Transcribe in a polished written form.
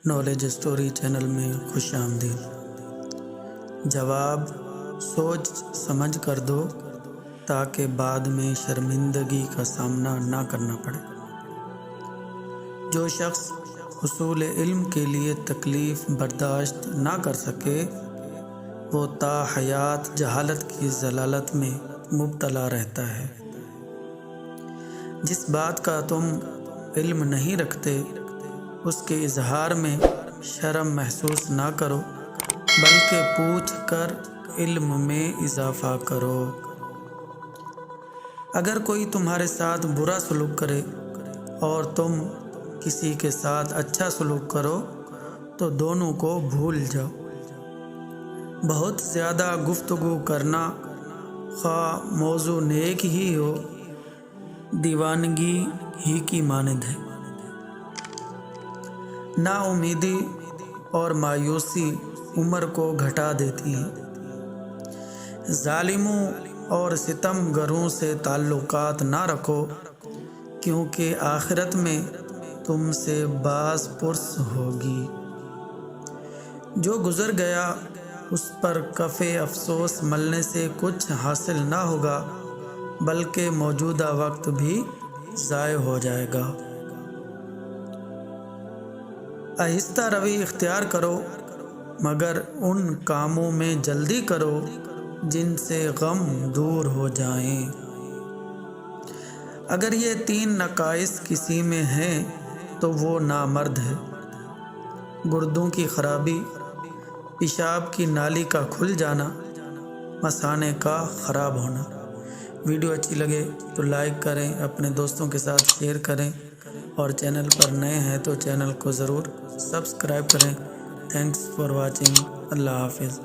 Knowledge story channel میں خوش آمدید۔ جواب سوچ سمجھ کر دو تاکہ بعد میں شرمندگی کا سامنا نہ کرنا پڑے۔ جو شخص حصول علم کے لیے تکلیف برداشت نہ کر سکے وہ تا حیات جہالت کی ضلالت میں مبتلا رہتا ہے۔ جس بات کا تم علم نہیں رکھتے اس کے اظہار میں شرم محسوس نہ کرو بلکہ پوچھ کر علم میں اضافہ کرو۔ اگر کوئی تمہارے ساتھ برا سلوک کرے اور تم کسی کے ساتھ اچھا سلوک کرو تو دونوں کو بھول جاؤ۔ بہت زیادہ گفتگو کرنا خواہ موضوع نیک ہی ہو دیوانگی ہی کی مانند ہے۔ نا امیدی اور مایوسی عمر کو گھٹا دیتی ہے۔ ظالموں اور ستم گروں سے تعلقات نہ رکھو کیونکہ آخرت میں تم سے باز پرس ہوگی۔ جو گزر گیا اس پر کف افسوس ملنے سے کچھ حاصل نہ ہوگا بلکہ موجودہ وقت بھی ضائع ہو جائے گا۔ آہستہ روی اختیار کرو مگر ان کاموں میں جلدی کرو جن سے غم دور ہو جائیں۔ اگر یہ 3 نقائص کسی میں ہیں تو وہ نامرد ہے: گردوں کی خرابی، پیشاب کی نالی کا کھل جانا، مثانے کا خراب ہونا۔ ویڈیو اچھی لگے تو لائک کریں، اپنے دوستوں کے ساتھ شیئر کریں اور چینل پر نئے ہیں تو چینل کو ضرور سبسکرائب کریں۔ Thanks for watching. اللہ حافظ۔